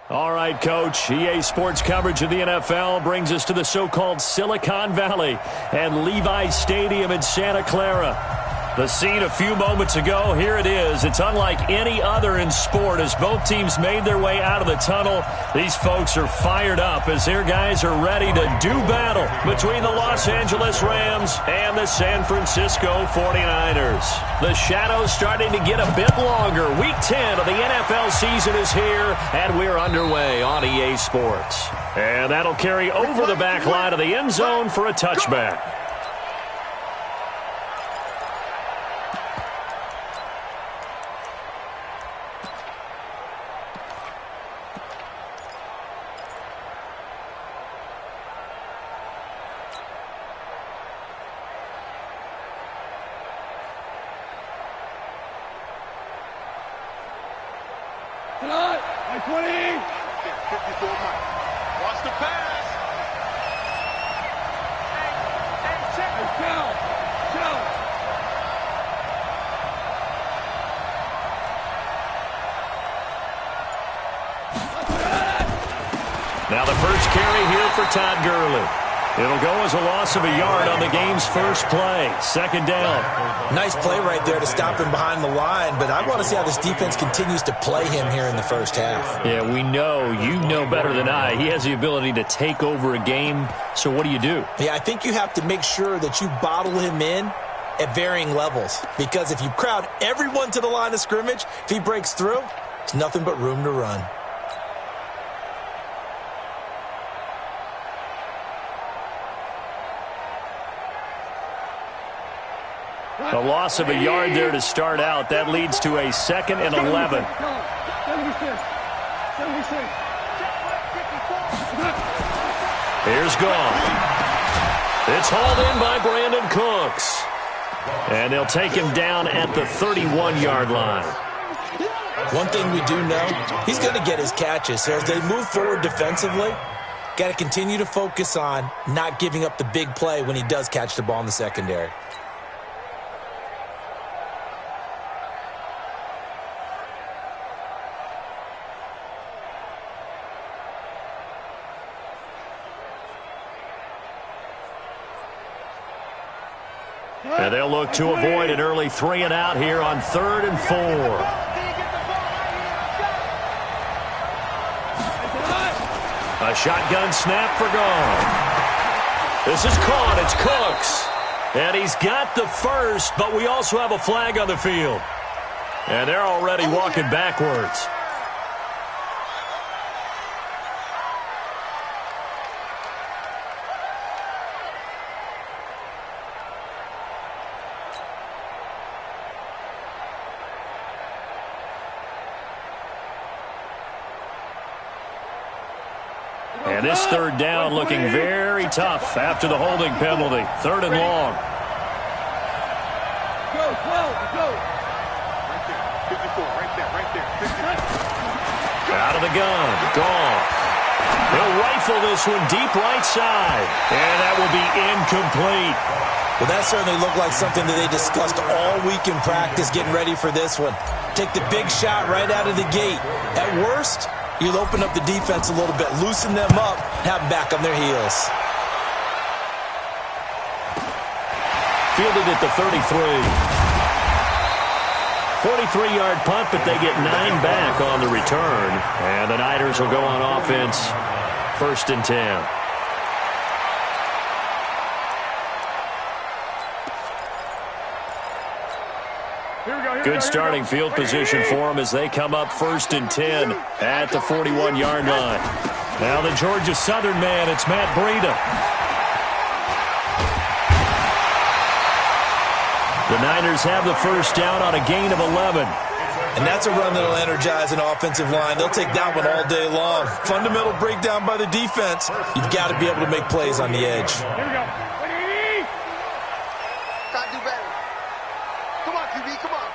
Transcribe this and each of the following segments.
All right, Coach. EA Sports coverage of the NFL brings us to the so-called Silicon Valley and Levi Stadium in Santa Clara. The scene a few moments ago, here it is. It's unlike any other in sport as both teams made their way out of the tunnel. These folks are fired up as their guys are ready to do battle between the Los Angeles Rams and the San Francisco 49ers. The shadow's starting to get a bit longer. Week 10 of the NFL season is here, and we're underway on EA Sports. And that'll carry over the back line of the end zone for a touchback. Now the first carry here for Todd Gurley. It'll go as a loss of a yard on the game's first play. Second down. Nice play right there to stop him behind the line, but I want to see how this defense continues to play him here in the first half. Yeah, we know. You know better than I. He has the ability to take over a game, so what do you do? Yeah, I think you have to make sure that you bottle him in at varying levels, because if you crowd everyone to the line of scrimmage, if he breaks through, it's nothing but room to run. A loss of a yard there to start out. That leads to a 2nd and 11. Here's Goff. It's hauled in by Brandon Cooks. And they'll take him down at the 31-yard line. One thing we do know, he's going to get his catches. So as they move forward defensively, got to continue to focus on not giving up the big play when he does catch the ball in the secondary. And they'll look to avoid an early 3 and out here on 3rd and 4. A shotgun snap for Goff. This is caught. It's Cooks. And he's got the first, but we also have a flag on the field. And they're already walking backwards. And this 3rd down looking very tough after the holding penalty. 3rd and long. Out of the gun. Goff. He'll rifle this one deep right side. And that will be incomplete. Well, that certainly looked like something that they discussed all week in practice getting ready for this one. Take the big shot right out of the gate. At worst, you'll open up the defense a little bit, loosen them up, have them back on their heels. Fielded at the 33. 43-yard punt, but they get 9 back on the return. And the Niners will go on offense, 1st and 10. Good starting field position for them as they come up 1st and 10 at the 41-yard line. Now the Georgia Southern man, it's Matt Breida. The Niners have the first down on a gain of 11. And that's a run that'll energize an offensive line. They'll take that one all day long. Fundamental breakdown by the defense. You've got to be able to make plays on the edge. Here we go. Gotta do better. Come on, QB, come on.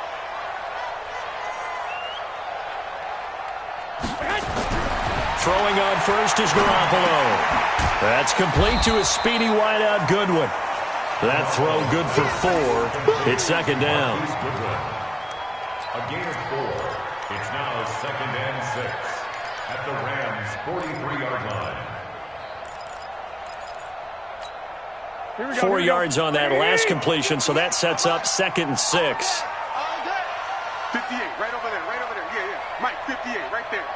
Throwing on first is Garoppolo. That's complete to a speedy wideout Goodwin. That throw good for 4. It's 2nd down. A gain of 4. It's now 2nd and 6. at the Rams' 43-yard line. 4 yards on that last completion, so that sets up 2nd and 6. 58, right over there, right over there. Yeah, yeah. Mike, 58, right there.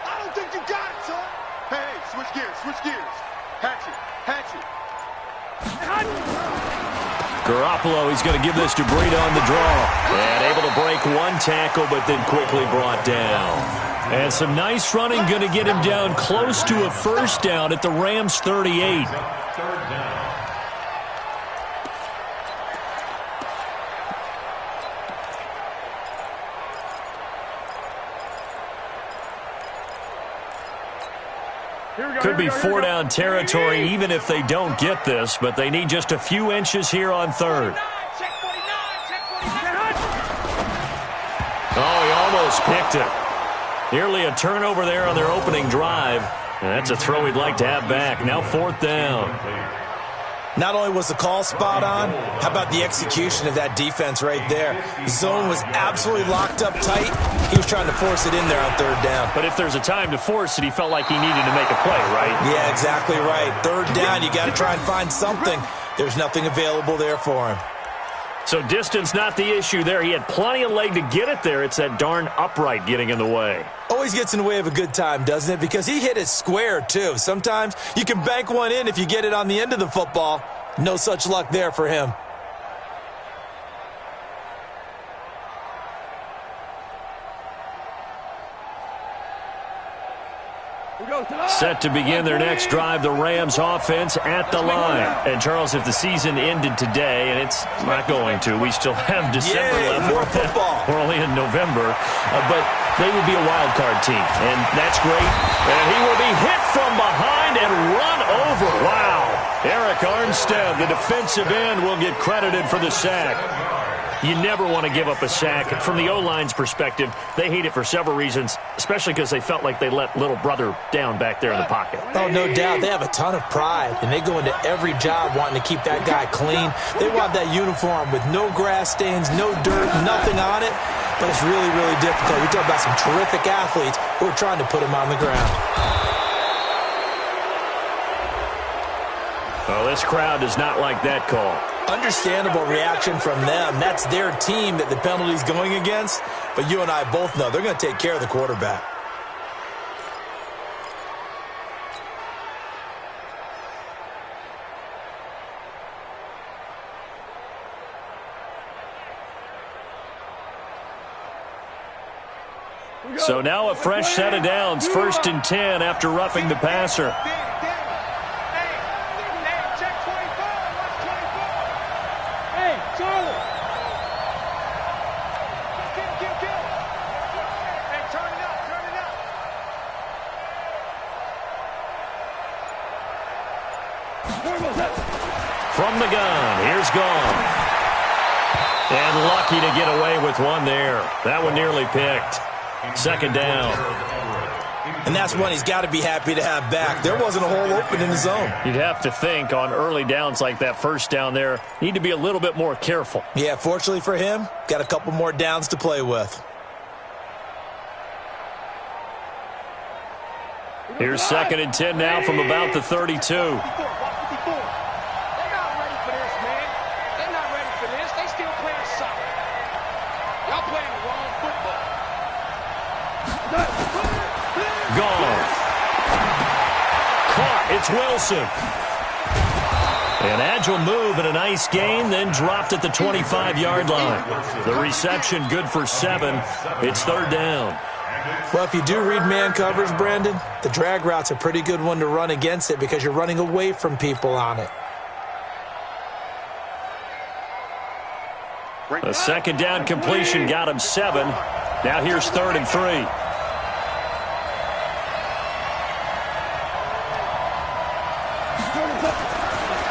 I don't think you got it, son. Hey, switch gears, switch gears. Hatchet, hatchet. Garoppolo, he's going to give this to Breida on the draw. And able to break one tackle, but then quickly brought down. And some nice running, going to get him down close to a first down at the Rams' 38. Third down. Could be 4-down territory even if they don't get this, but they need just a few inches here on 3rd. Oh, he almost picked it. Nearly a turnover there on their opening drive. And that's a throw he'd like to have back. Now 4th down. Not only was the call spot on, how about the execution of that defense right there? The zone was absolutely locked up tight. He was trying to force it in there on 3rd down. But if there's a time to force it, he felt like he needed to make a play, right? Yeah, exactly right. 3rd down, you got to try and find something. There's nothing available there for him. So distance not the issue there. He had plenty of leg to get it there. It's that darn upright getting in the way. Always gets in the way of a good time, doesn't it? Because he hit it square, too. Sometimes you can bank one in if you get it on the end of the football. No such luck there for him. Set to begin their next drive, the Rams offense at the line. And, Charles, if the season ended today, and it's not going to, we still have December left. More football. We're only in November. But they would be a wild card team, and that's great. And he will be hit from behind and run over. Wow. Eric Armstead, the defensive end, will get credited for the sack. You never want to give up a sack. From the O-line's perspective, they hate it for several reasons, especially because they felt like they let little brother down back there in the pocket. Oh, no doubt. They have a ton of pride, and they go into every job wanting to keep that guy clean. They want that uniform with no grass stains, no dirt, nothing on it. But it's really, really difficult. We talk about some terrific athletes who are trying to put him on the ground. Well, this crowd does not like that call. Understandable reaction from them. That's their team that the penalty's going against. But you and I both know they're going to take care of the quarterback. So now a fresh set of downs. 1st and 10 after roughing the passer. From the gun, here's Goff. And lucky to get away with one there. That one nearly picked. 2nd down. And that's one he's got to be happy to have back. There wasn't a hole open in the zone. You'd have to think on early downs like that 1st down there, need to be a little bit more careful. Yeah, fortunately for him, got a couple more downs to play with. Here's 2nd and 10 now from about the 32. It's Wilson. An agile move and a nice gain, then dropped at the 25-yard line. The reception good for 7. It's 3rd down. Well, if you do read man coverage, Brandon, the drag route's a pretty good one to run against it because you're running away from people on it. A 2nd down completion got him 7. Now here's 3rd and 3.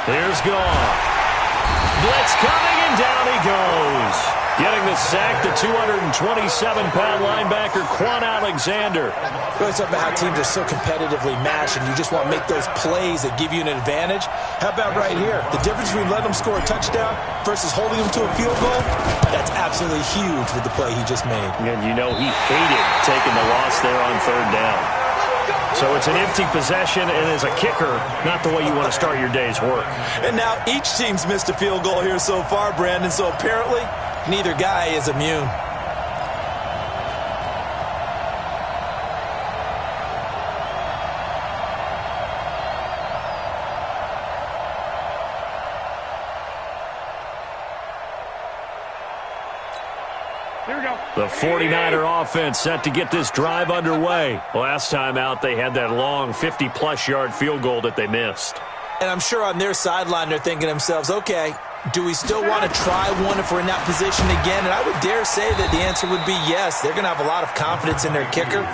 Here's Goff. Blitz coming, and down he goes. Getting the sack, the 227-pound linebacker, Quan Alexander. We always talk about how teams are so competitively matched, and you just want to make those plays that give you an advantage. How about right here? The difference between letting them score a touchdown versus holding them to a field goal, that's absolutely huge with the play he just made. And you know he hated taking the loss there on 3rd down. So it's an empty possession, and as a kicker, not the way you want to start your day's work. And now each team's missed a field goal here so far, Brandon, so apparently neither guy is immune. The 49er offense set to get this drive underway. Last time out, they had that long 50-plus yard field goal that they missed. And I'm sure on their sideline they're thinking to themselves, okay, do we still want to try one if we're in that position again? And I would dare say that the answer would be yes. They're going to have a lot of confidence in their kicker.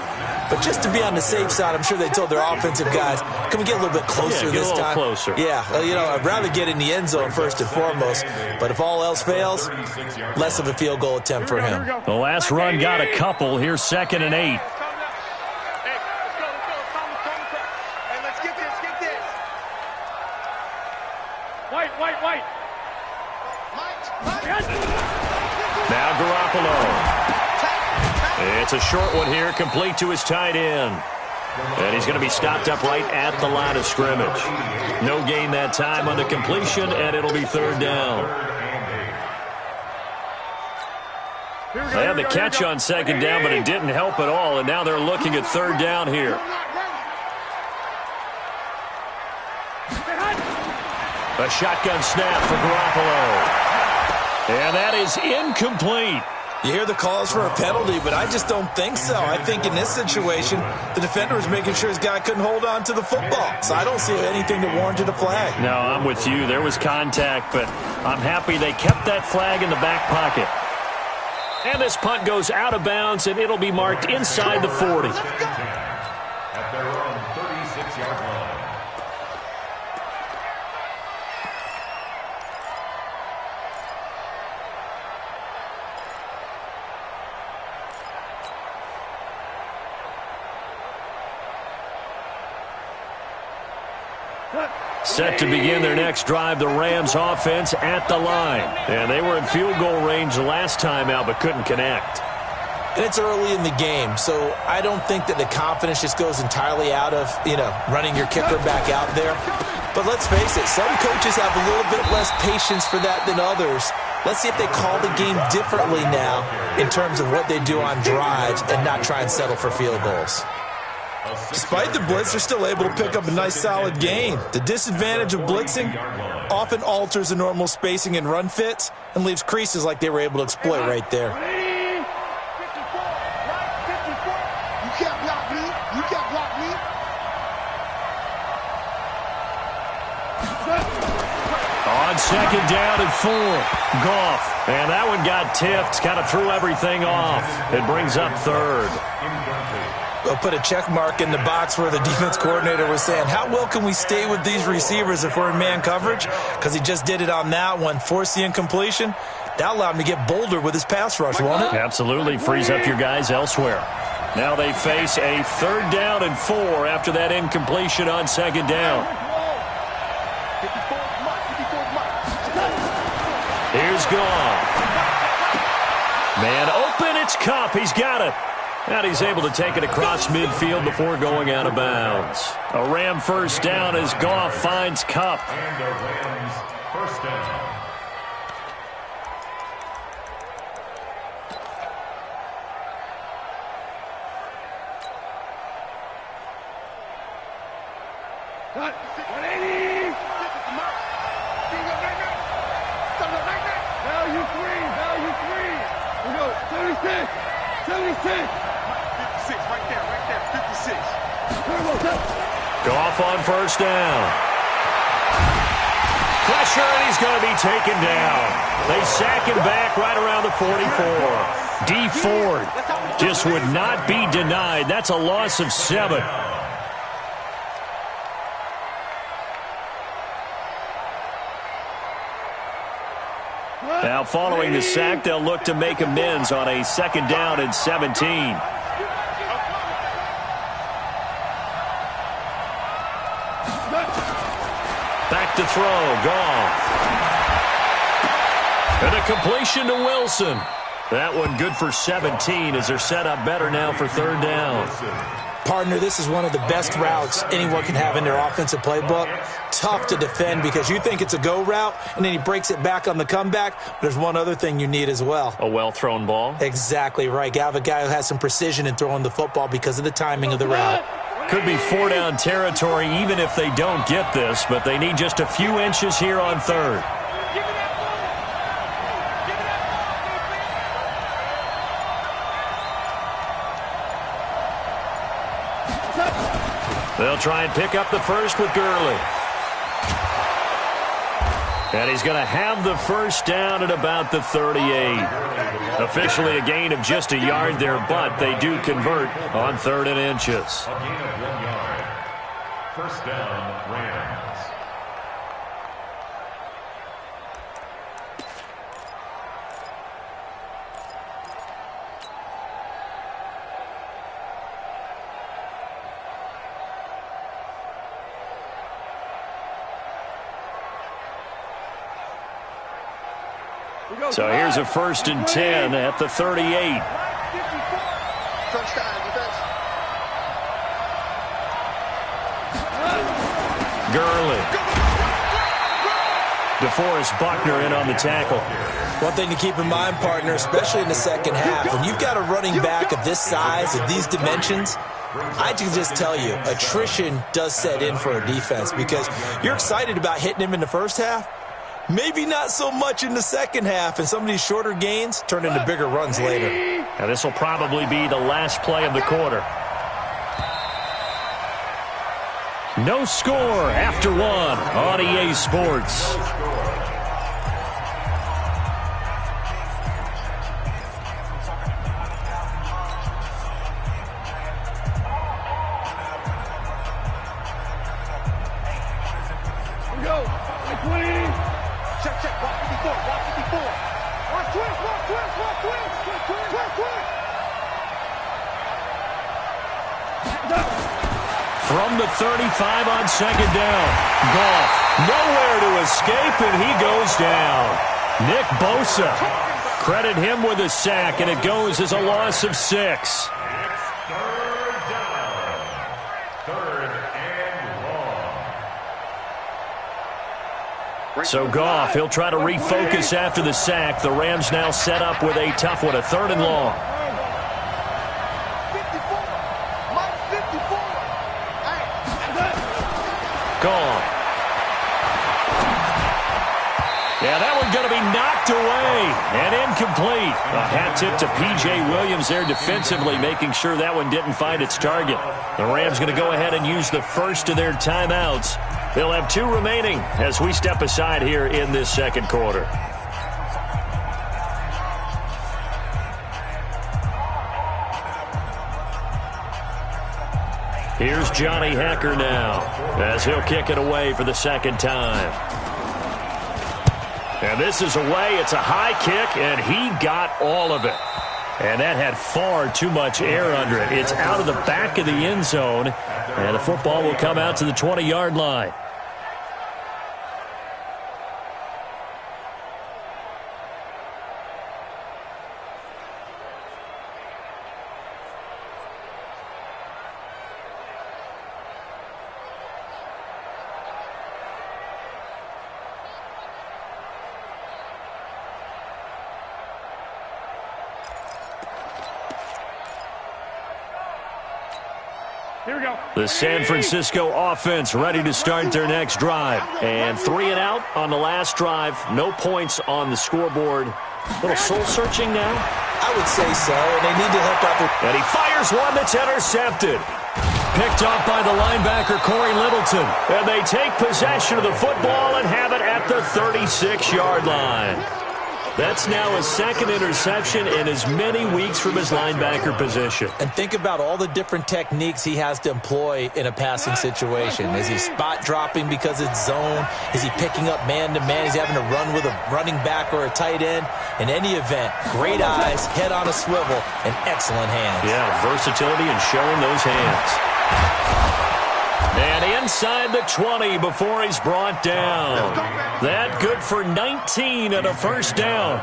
But just to be on the safe side, I'm sure they told their offensive guys, can we get a little bit closer this time? Closer. Yeah, I'd rather get in the end zone first and foremost. But if all else fails, less of a field goal attempt for him. The last run got a couple. Here's 2nd and 8. White. Now Garoppolo. It's a short one here, complete to his tight end. And he's going to be stopped up right at the line of scrimmage. No gain that time on the completion, and it'll be 3rd down. They had the catch on 2nd down, but it didn't help at all, and now they're looking at 3rd down here. A shotgun snap for Garoppolo. And that is incomplete. You hear the calls for a penalty, but I just don't think so. I think in this situation, the defender was making sure his guy couldn't hold on to the football. So I don't see anything that warranted a flag. No, I'm with you. There was contact, but I'm happy they kept that flag in the back pocket. And this punt goes out of bounds, and it'll be marked inside the 40. At their own 36-yard line. Set to begin their next drive, the Rams offense at the line. And they were in field goal range the last time out, but couldn't connect. And it's early in the game, so I don't think that the confidence just goes entirely out of, running your kicker back out there. But let's face it, some coaches have a little bit less patience for that than others. Let's see if they call the game differently now in terms of what they do on drives and not try and settle for field goals. Despite the blitz, they're still able to pick up a nice, solid gain. The disadvantage of blitzing often alters the normal spacing and run fits and leaves creases like they were able to exploit right there. You can't block me. You can't block me. On 2nd down and 4, Goff. And that one got tipped, kind of threw everything off. It brings up 3rd. They'll put a check mark in the box where the defense coordinator was saying, how well can we stay with these receivers if we're in man coverage? Because he just did it on that one, forced the incompletion. That allowed him to get bolder with his pass rush, won't it? Absolutely, frees up your guys elsewhere. Now they face a 3rd down and 4 after that incompletion on 2nd down. Here's Goff. Man open, it's Kupp. He's got it. And he's able to take it across midfield before going out of bounds. A Ram 1st down as Goff finds Kupp. And the Rams 1st down. Value three. We go, 76. 56, right there, 56. Goff on 1st down. Pressure, and he's going to be taken down. They sack him back right around the 44. D Ford just would not be denied. That's a loss of 7. Now, following the sack, they'll look to make amends on a 2nd down and 17. Back to throw, Goff. And a completion to Wilson. That one good for 17 as they're set up better now for 3rd down. Partner, this is one of the best routes anyone can have in their offensive playbook. Tough to defend because you think it's a go route, and then he breaks it back on the comeback. But there's one other thing you need as well. A well-thrown ball? Exactly right. You have a guy who has some precision in throwing the football because of the timing of the route. Could be 4-down territory even if they don't get this, but they need just a few inches here on third. They'll try and pick up the first with Gurley. And he's going to have the first down at about the 38. Officially a gain of just a yard there, but they do convert on 3rd and inches. A gain of 1 yard. First down, Rams. So here's a 1st and 10 at the 38. Gurley. DeForest Buckner in on the tackle. One thing to keep in mind, partner, especially in the second half, when you've got a running back of this size, of these dimensions, I can just tell you, attrition does set in for a defense because you're excited about hitting him in the first half. Maybe not so much in the second half, and some of these shorter gains turn into bigger runs later. Now this will probably be the last play of the quarter. No score after 1 on EA Sports. From the 35 on 2nd down. Goff nowhere to escape, and he goes down. Nick Bosa. Credit him with a sack, and it goes as a loss of 6. Third down. 3rd and long. So Goff, he'll try to refocus after the sack. The Rams now set up with a tough one, a 3rd and long. Gone. Yeah, that one going to be knocked away and incomplete. A hat tip to P.J. Williams there defensively, making sure that one didn't find its target. The Rams going to go ahead and use the first of their timeouts. They'll have 2 remaining as we step aside here in this second quarter. Here's Johnny Hacker now as he'll kick it away for the second time. And this is away. It's a high kick, and he got all of it. And that had far too much air under it. It's out of the back of the end zone, and the football will come out to the 20-yard line. The San Francisco offense ready to start their next drive. And 3 and out on the last drive. No points on the scoreboard. A little soul-searching now? I would say so, and they need to help out their... And he fires one that's intercepted. Picked off by the linebacker, Corey Littleton. And they take possession of the football and have it at the 36-yard line. That's now his 2nd interception in as many weeks from his linebacker position. And think about all the different techniques he has to employ in a passing situation. Is he spot dropping because it's zone? Is he picking up man-to-man? Is he having to run with a running back or a tight end? In any event, great eyes, head on a swivel, and excellent hands. Yeah, versatility and showing those hands. And inside the 20 before he's brought down. That good for 19 and a first down.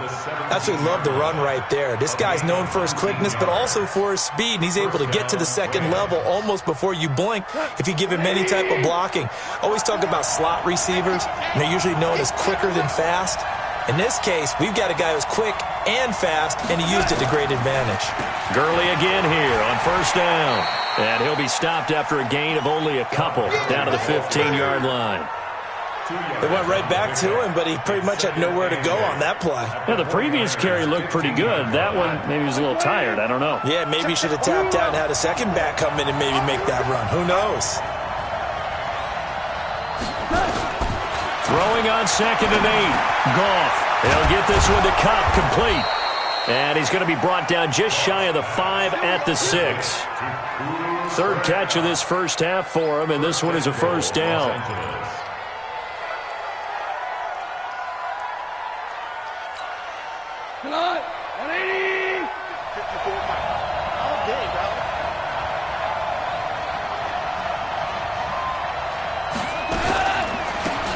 Absolutely love the run right there. This guy's known for his quickness, but also for his speed, and he's able to get to the second level almost before you blink if you give him any type of blocking. Always talk about slot receivers, and they're usually known as quicker than fast. In this case, we've got a guy who's quick and fast, and he used it to great advantage. Gurley again here on first down. And he'll be stopped after a gain of only a couple down to the 15-yard line. They went right back to him, but he pretty much had nowhere to go on that play. Yeah, the previous carry looked pretty good. That one, maybe he was a little tired. I don't know. Yeah, maybe he should have tapped out and had a second back come in and maybe make that run. Who knows? Throwing on 2nd and 8. Goff. He'll get this one to Kupp, complete. And he's going to be brought down just shy of the 5 at the 6. Third catch of this first half for him, and this one is a first down.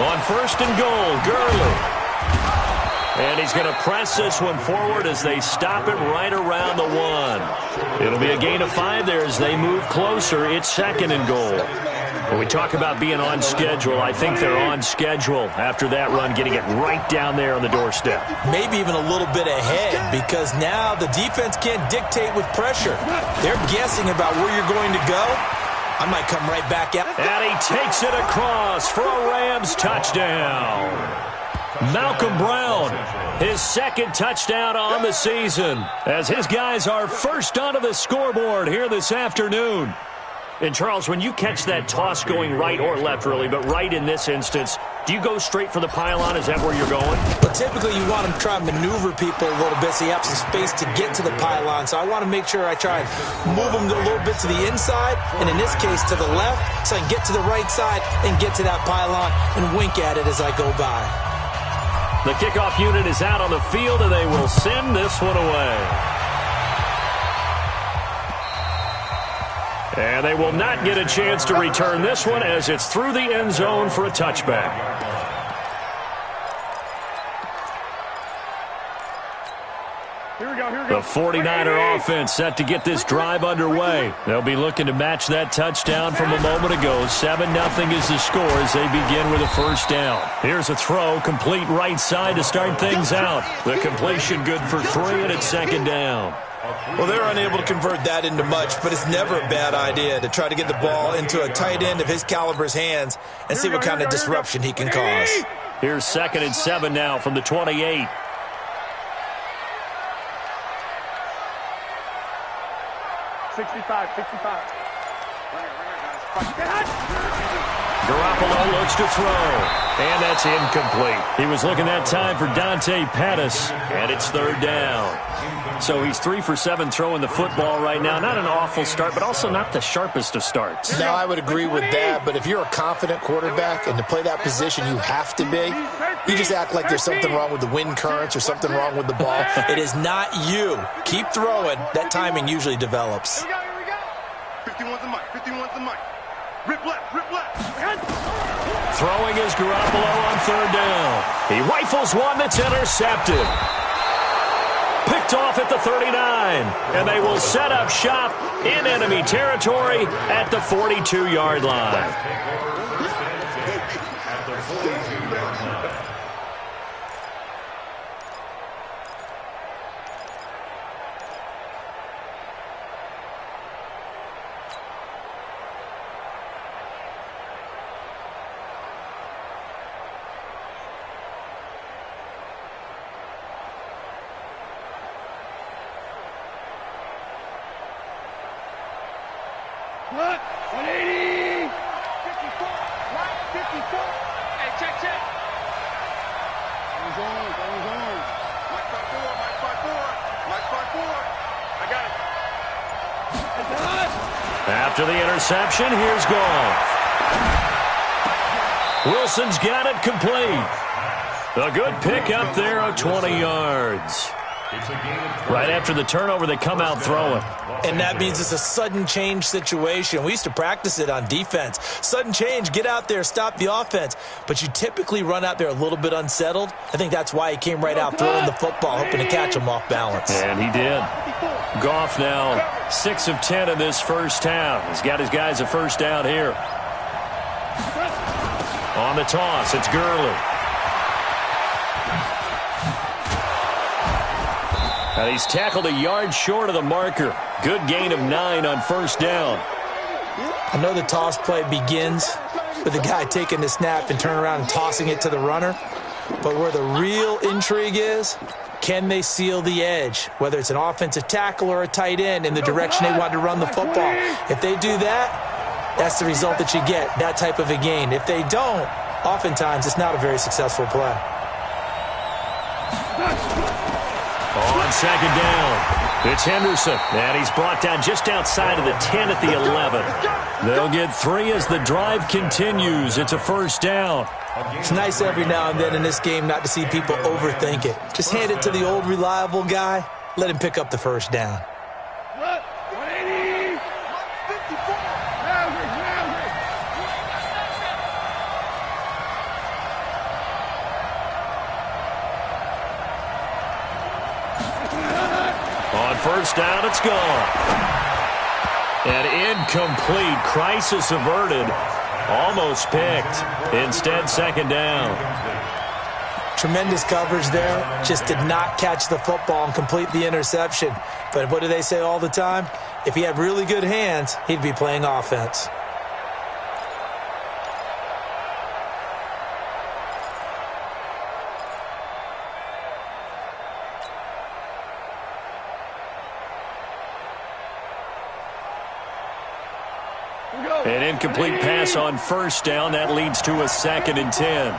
On first and goal, Gurley. And he's going to press this one forward as they stop it right around the 1. It'll be a gain of 5 there as they move closer. It's 2nd and goal. When we talk about being on schedule, I think they're on schedule after that run, getting it right down there on the doorstep. Maybe even a little bit ahead, because now the defense can't dictate with pressure. They're guessing about where you're going to go. I might come right back out. And he takes it across for a Rams touchdown. Malcolm Brown, his second touchdown on the season, as his guys are first onto the scoreboard here this afternoon. And, Charles, when you catch that toss going right or left, really, but right in this instance, do you go straight for the pylon? Is that where you're going? Well, typically you want to try and maneuver people a little bit so you have some space to get to the pylon. So I want to make sure I try and move them a little bit to the inside, and in this case to the left, so I can get to the right side and get to that pylon and wink at it as I go by. The kickoff unit is out on the field, and they will send this one away. And they will not get a chance to return this one as it's through the end zone for a touchback. The 49er offense set to get this drive underway. They'll be looking to match that touchdown from a moment ago. 7-0 is the score as they begin with a first down. Here's a throw, complete right side to start things out. The completion good for 3, and it's 2nd down. Well, they're unable to convert that into much, but it's never a bad idea to try to get the ball into a tight end of his caliber's hands and see what kind of disruption he can cause. Here's 2nd and 7 now from the 28. Garoppolo looks to throw, and that's incomplete. He was looking that time for Dante Pettis, and it's 3rd down. So he's 3 for 7 throwing the football right now. Not an awful start, but also not the sharpest of starts. No, I would agree with that, but if you're a confident quarterback and to play that position you have to be, you just act like there's something wrong with the wind currents or something wrong with the ball. It is not you. Keep throwing. That timing usually develops. Here we go. 51's the mic. 51's the mic. Rip left. Rip left. Throwing is Garoppolo on 3rd down. He rifles one that's intercepted. Picked off at the 39, and they will set up shop in enemy territory at the 42-yard line. What? 180! 54! Right, 54! Hey, check! On. Mike 5-4. Mike 5-4. I got it. After the interception, here's Goff. Wilson's got it complete. A good pick up there of 20 yards. Right after the turnover, they come out throwing. And that means it's a sudden change situation. We used to practice it on defense. Sudden change, get out there, stop the offense. But you typically run out there a little bit unsettled. I think that's why he came right out throwing the football, hoping to catch him off balance. And he did. Goff now 6 of 10 in this first half. He's got his guys a first down here. On the toss, it's Gurley. And he's tackled a yard short of the marker. Good gain of 9 on first down. I know the toss play begins with the guy taking the snap and turning around and tossing it to the runner. But where the real intrigue is, can they seal the edge? Whether it's an offensive tackle or a tight end in the direction they want to run the football. If they do that, that's the result that you get, that type of a gain. If they don't, oftentimes it's not a very successful play. On second down, it's Henderson, and he's brought down just outside of the 10 at the 11. They'll get 3 as the drive continues. It's a first down. It's nice every now and then in this game not to see people overthink it. Just hand it to the old reliable guy, let him pick up the first down. First down, it's gone. And incomplete. Crisis averted. Almost picked. Instead, second down. Tremendous coverage there. Just did not catch the football and complete the interception. But what do they say all the time? If he had really good hands, he'd be playing offense. An incomplete pass on first down. That leads to a 2nd and 10.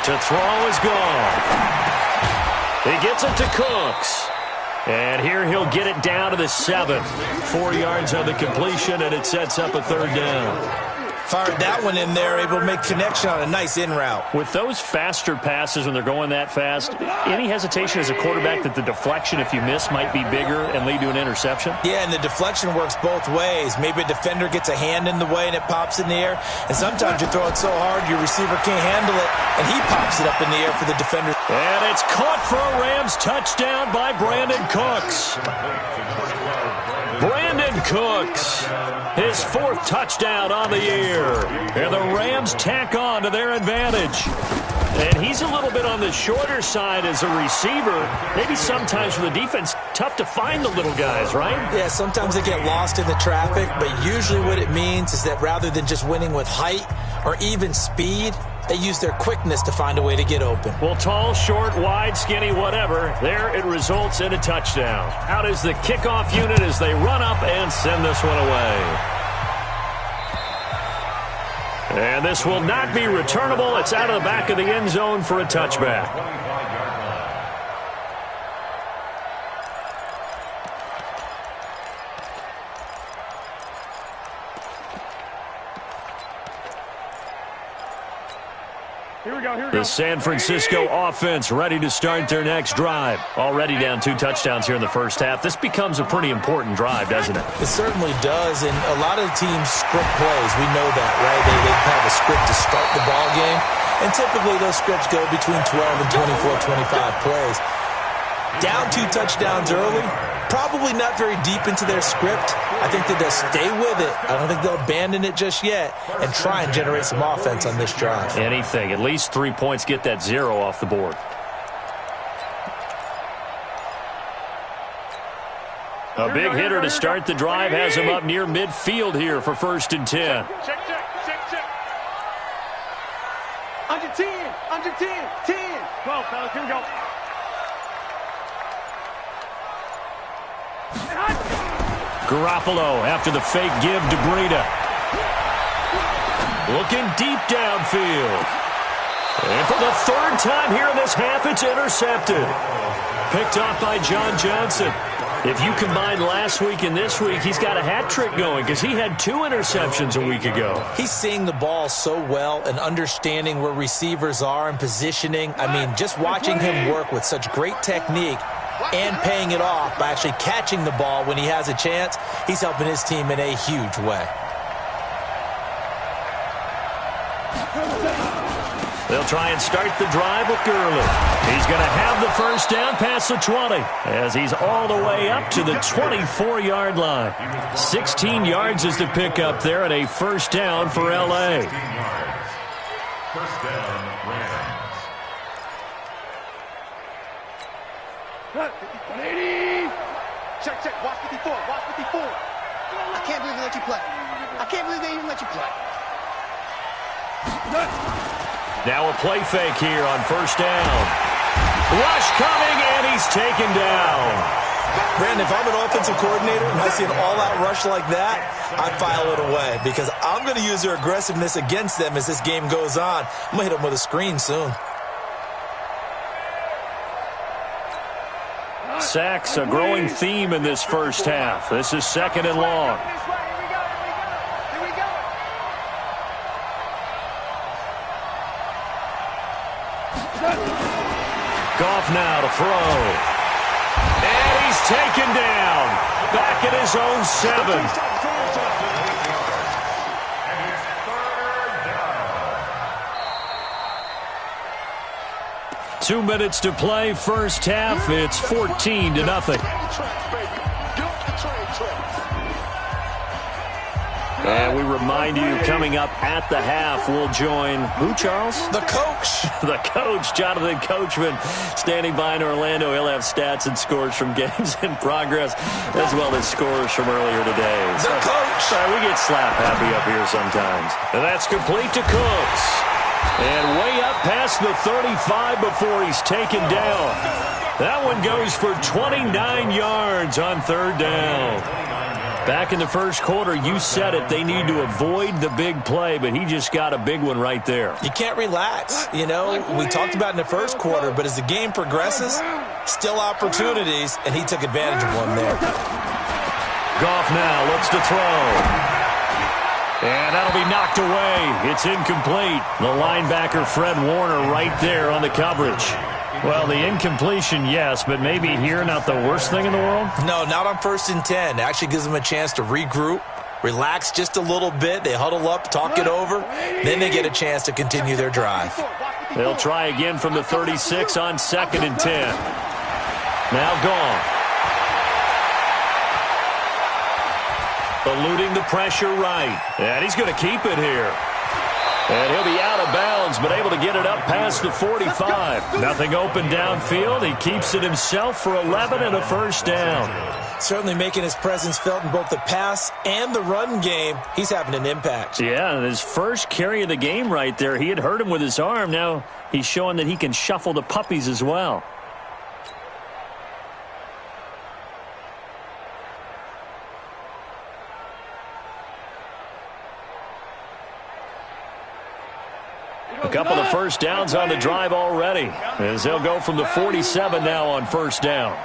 To throw is gone. He gets it to Cooks. And here he'll get it down to the 7. 4 yards on the completion, and it sets up a 3rd down. Fired that one in there, able to make connection on a nice in route. With those faster passes when they're going that fast, any hesitation as a quarterback that the deflection, if you miss, might be bigger and lead to an interception? Yeah, and the deflection works both ways. Maybe a defender gets a hand in the way and it pops in the air. And sometimes you throw it so hard your receiver can't handle it, and he pops it up in the air for the defender. And it's caught for a Rams touchdown by Brandon Cooks. Brandon Cooks, his 4th touchdown on the year. And the Rams tack on to their advantage. And he's a little bit on the shorter side as a receiver. Maybe sometimes for the defense, tough to find the little guys, right? Yeah, sometimes they get lost in the traffic, but usually what it means is that rather than just winning with height or even speed, they use their quickness to find a way to get open. Well, tall, short, wide, skinny, whatever, there it results in a touchdown. Out is the kickoff unit as they run up and send this one away. And this will not be returnable. It's out of the back of the end zone for a touchback. The San Francisco offense ready to start their next drive. Already down 2 touchdowns here in the first half. This becomes a pretty important drive, doesn't it? It certainly does, and a lot of teams script plays. We know that, right? They have a script to start the ball game, and typically those scripts go between 12 and 24, 25 plays. Down 2 touchdowns early, probably not very deep into their script. I think that they'll stay with it. I don't think they'll abandon it just yet and try and generate some offense on this drive. Anything. At least 3 points, get that 0 off the board. A big hitter to start the drive has him up near midfield here for 1st and 10. Check. Under 10, under 10, 10. 12, fellas, here we go. Garoppolo after the fake give to Breida. Looking deep downfield. And for the 3rd time here in this half, it's intercepted. Picked off by John Johnson. If you combine last week and this week, he's got a hat trick going because he had 2 interceptions a week ago. He's seeing the ball so well and understanding where receivers are and positioning. I mean, just watching him work with such great technique and paying it off by actually catching the ball when he has a chance, he's helping his team in a huge way. They'll try and start the drive with Gurley. He's going to have the first down past the 20 as he's all the way up to the 24-yard line. 16 yards is the pickup there and a first down for L.A. First down, Rams. Check, check. Watch 54. Watch 54. I can't believe they let you play. I can't believe they even let you play. Now a play fake here on first down. Rush coming, and he's taken down. Brandon, if I'm an offensive coordinator and I see an all-out rush like that, I file it away because I'm going to use their aggressiveness against them as this game goes on. I'm going to hit them with a screen soon. Sacks, a growing theme in this first half. This is second and long. Goff now to throw. And he's taken down. Back at his own 7. 2 minutes to play, first half. It's 14-0. And we remind you, coming up at the half, we'll join who, Charles? The coach. The coach, Jonathan Coachman, standing by in Orlando. He'll have stats and scores from games in progress, as well as scores from earlier today. The coach. Sorry, we get slap happy up here sometimes. And that's complete to Cooks. And way up past the 35 before he's taken down. That one goes for 29 yards on third down. Back in the first quarter, you said it, they need to avoid the big play, but he just got a big one right there. You can't relax. You know, we talked about in the first quarter, but as the game progresses, still opportunities, and he took advantage of one there. Goff now looks to throw. And that'll be knocked away. It's incomplete. The linebacker, Fred Warner, right there on the coverage. Well, the incompletion, yes, but maybe here not the worst thing in the world? No, not on 1st and 10. It actually gives them a chance to regroup, relax just a little bit. They huddle up, talk it over. Then they get a chance to continue their drive. They'll try again from the 36 on 2nd and 10. Now Goff. Eluding the pressure right. And he's going to keep it here. And he'll be out of bounds, but able to get it up past the 45. Nothing open downfield. He keeps it himself for 11 and a first down. Certainly making his presence felt in both the pass and the run game. He's having an impact. Yeah, and his first carry of the game right there, he had hurt him with his arm. Now he's showing that he can shuffle the puppies as well. A couple of first downs on the drive already, as they'll go from the 47 now on first down.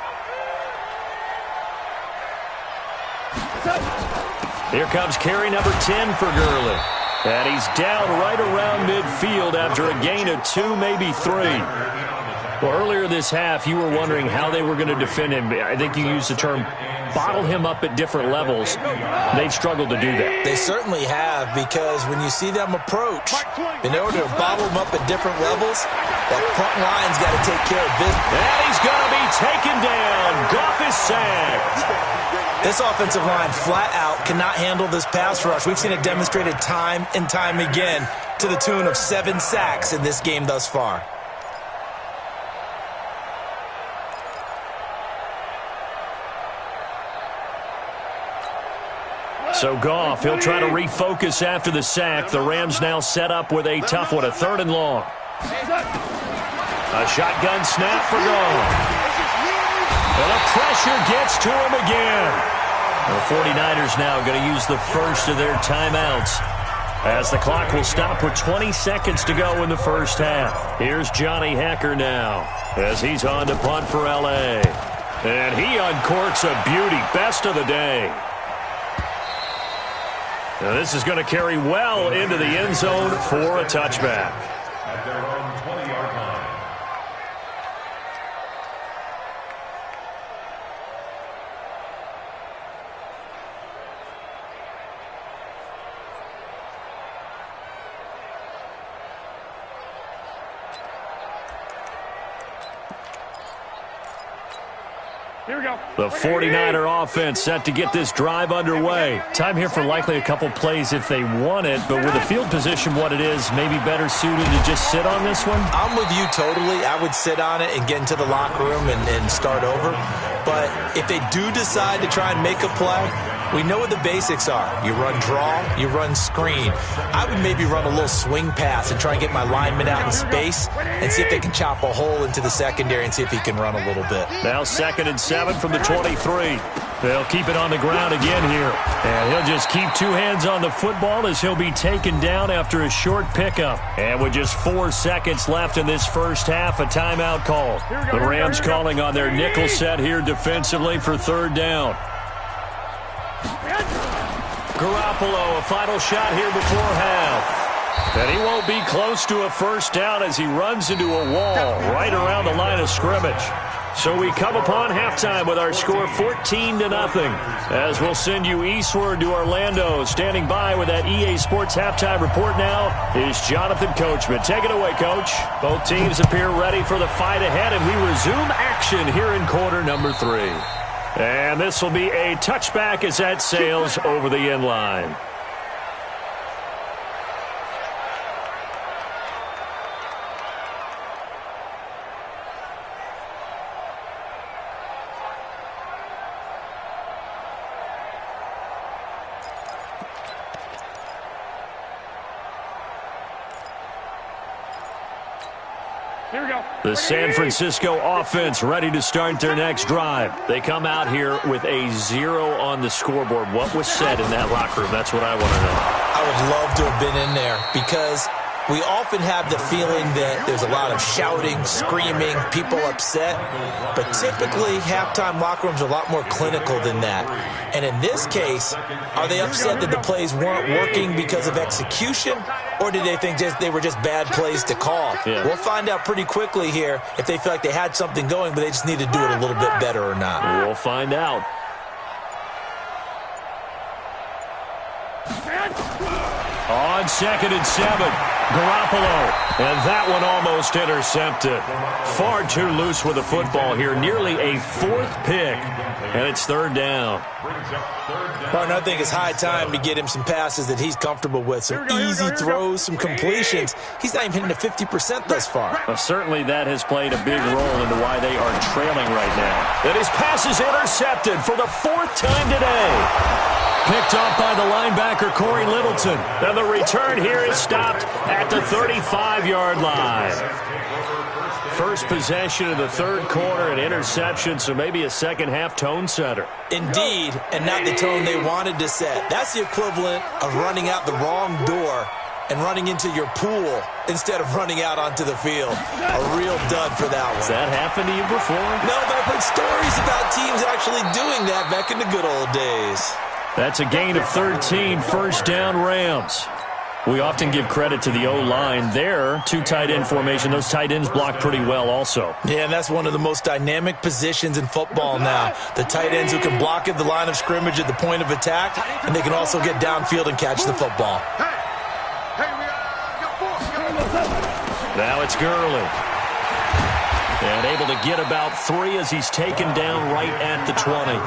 Here comes carry number 10 for Gurley. And he's down right around midfield after a gain of 2, maybe 3. Well, earlier this half, you were wondering how they were going to defend him. I think you used the term bottle him up at different levels. They've struggled to do that. They certainly have, because when you see them approach, in order to bottle them up at different levels, that front line's got to take care of business. And he's going to be taken down. Goff is sacked. This offensive line flat out cannot handle this pass rush. We've seen it demonstrated time and time again to the tune of 7 sacks in this game thus far. So Goff, he'll try to refocus after the sack. The Rams now set up with a tough one, a 3rd and long. A shotgun snap for Goff. And the pressure gets to him again. The 49ers now going to use the first of their timeouts, as the clock will stop with 20 seconds to go in the first half. Here's Johnny Hekker now, as he's on to punt for L.A. And he uncorks a beauty. Best of the day. Now this is going to carry well into the end zone for a touchback. At their own 20-yard line. The 49er offense set to get this drive underway. Time here for likely a couple plays if they want it, but with the field position what it is, maybe better suited to just sit on this one? I'm with you totally. I would sit on it and get into the locker room and start over. But if they do decide to try and make a play, we know what the basics are. You run draw, you run screen. I would maybe run a little swing pass and try and get my lineman out in space and see if they can chop a hole into the secondary and see if he can run a little bit. Now 2nd and 7 from the 23. They'll keep it on the ground again here. And he'll just keep 2 hands on the football as he'll be taken down after a short pickup. And with just 4 seconds left in this first half, a timeout call. The Rams calling on their nickel set here defensively for 3rd down. Garoppolo, a final shot here before half. And he won't be close to a first down as he runs into a wall right around the line of scrimmage. So we come upon halftime with our score 14-0. As we'll send you eastward to Orlando. Standing by with that EA Sports halftime report now is Jonathan Coachman. Take it away, Coach. Both teams appear ready for the fight ahead, and we resume action here in quarter number 3. And this will be a touchback as that sails over the end line. Here we go. The San Francisco offense ready to start their next drive. They come out here with a 0 on the scoreboard. What was said in that locker room? That's what I want to know. I would love to have been in there because we often have the feeling that there's a lot of shouting, screaming, people upset. But typically, halftime locker rooms are a lot more clinical than that. And in this case, are they upset that the plays weren't working because of execution? Or did they think they were just bad plays to call? Yeah. We'll find out pretty quickly here if they feel like they had something going, but they just need to do it a little bit better or not. We'll find out. On 2nd and 7, Garoppolo, and that one almost intercepted. Far too loose with the football here, nearly a 4th pick, and it's 3rd down. Partner, I think it's high time to get him some passes that he's comfortable with, some easy throws, some completions. He's not even hitting the 50% thus far. Well, certainly that has played a big role into why they are trailing right now. And his pass is intercepted for the 4th time today. Picked off by the linebacker, Corey Littleton. And the return here is stopped at the 35-yard line. First possession of the 3rd quarter, an interception, so maybe a second-half tone setter. Indeed, and not the tone they wanted to set. That's the equivalent of running out the wrong door and running into your pool instead of running out onto the field. A real dud for that one. Has that happened to you before? No, but I've heard stories about teams actually doing that back in the good old days. That's a gain of 13, first down Rams. We often give credit to the O-line there. 2 tight end formation. Those tight ends block pretty well also. Yeah, and that's one of the most dynamic positions in football now. The tight ends who can block at the line of scrimmage at the point of attack, and they can also get downfield and catch the football. Now it's Gurley. And able to get about 3 as he's taken down right at the 20.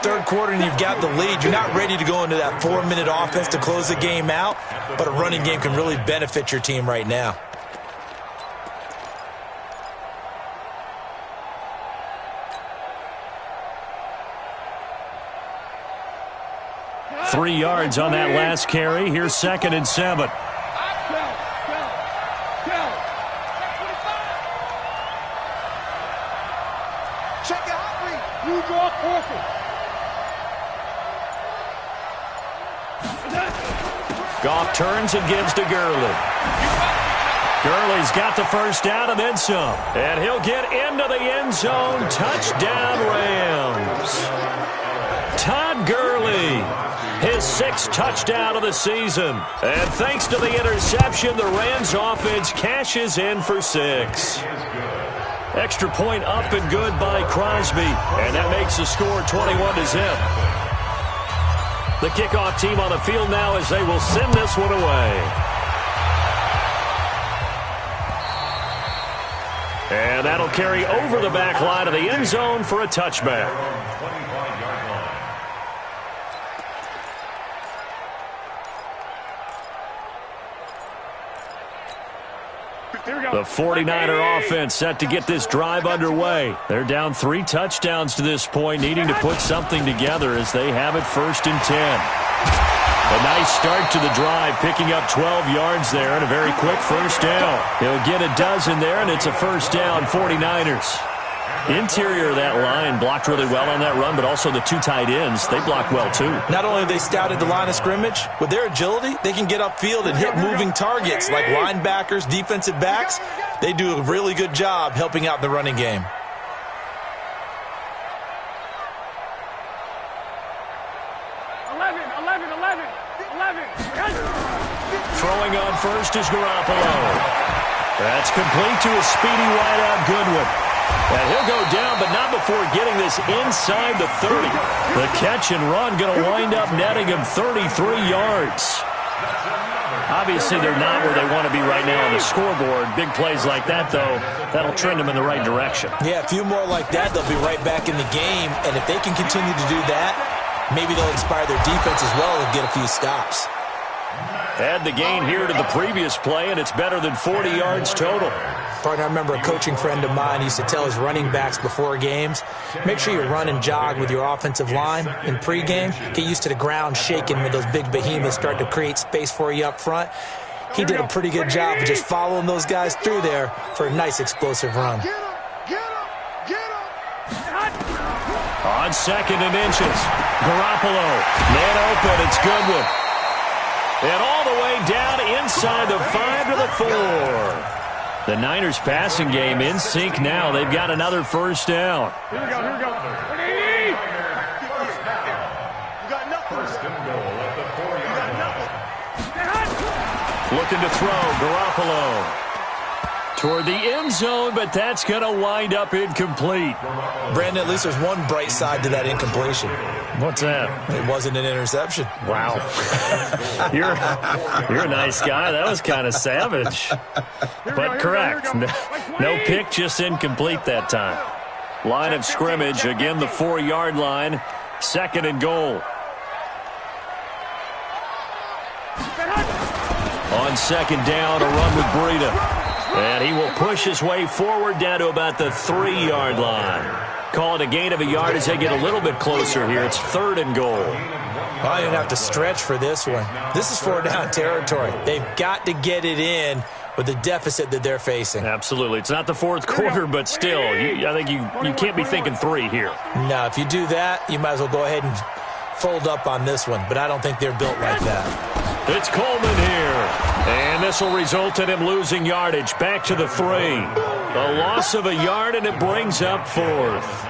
3rd quarter and you've got the lead. You're not ready to go into that 4-minute offense to close the game out, but a running game can really benefit your team right now. Three yards on that last carry. Here's 2nd and 7. Goff turns and gives to Gurley. Gurley's got the first down and then some. And he'll get into the end zone. Touchdown, Rams. Todd Gurley, his 6th touchdown of the season. And thanks to the interception, the Rams offense cashes in for 6. Extra point up and good by Crosby. And that makes the score 21-0. The kickoff team on the field now as they will send this one away. And that'll carry over the back line of the end zone for a touchback. The 49er offense set to get this drive underway. They're down 3 touchdowns to this point, needing to put something together as they have it 1st and 10. A nice start to the drive, picking up 12 yards there and a very quick first down. He'll get a dozen there, and it's a first down, 49ers. Interior of that line blocked really well on that run, but also the 2 tight ends, they blocked well too. Not only have they scouted the line of scrimmage, with their agility, they can get upfield and hit moving targets like linebackers, defensive backs. They do a really good job helping out the running game. Throwing on first is Garoppolo. That's complete to a speedy wideout Goodwin. And he'll go down, but not before getting this inside the 30. The catch and run going to wind up netting him 33 yards. Obviously, they're not where they want to be right now on the scoreboard. Big plays like that, though, that'll trend them in the right direction. Yeah, a few more like that, they'll be right back in the game. And if they can continue to do that, maybe they'll inspire their defense as well and get a few stops. Add the gain here to the previous play, and it's better than 40 yards total. Partner, I remember a coaching friend of mine used to tell his running backs before games, make sure you run and jog with your offensive line in pregame. Get used to the ground shaking when those big behemoths start to create space for you up front. He did a pretty good job of just following those guys through there for a nice explosive run. On 2nd and inches, Garoppolo, man open, it's Goodwin. And all the way down inside the 5 to the 4. The Niners passing game in sync now. They've got another first down. Here we go. You got nothing. First and goal at the 4-yard line. Looking to throw, Garoppolo. Toward the end zone, but that's going to wind up incomplete. Brandon, at least there's one bright side to that incompletion. What's that? It wasn't an interception. Wow. You're a nice guy. That was kind of savage. But correct. No pick, just incomplete that time. Line of scrimmage, again the 4-yard line. 2nd and goal. On 2nd down, a run with Breida. And he will push his way forward down to about the 3-yard line. Call it a gain of a yard as they get a little bit closer here. It's 3rd and goal. I didn't have to stretch for this one. This is 4-down territory. They've got to get it in with the deficit that they're facing. Absolutely. It's not the 4th quarter, but still, I think you can't be thinking 3 here. No, if you do that, you might as well go ahead and fold up on this one. But I don't think they're built like that. It's Coleman here. And this will result in him losing yardage. Back to the 3. A loss of a yard, and it brings up 4th.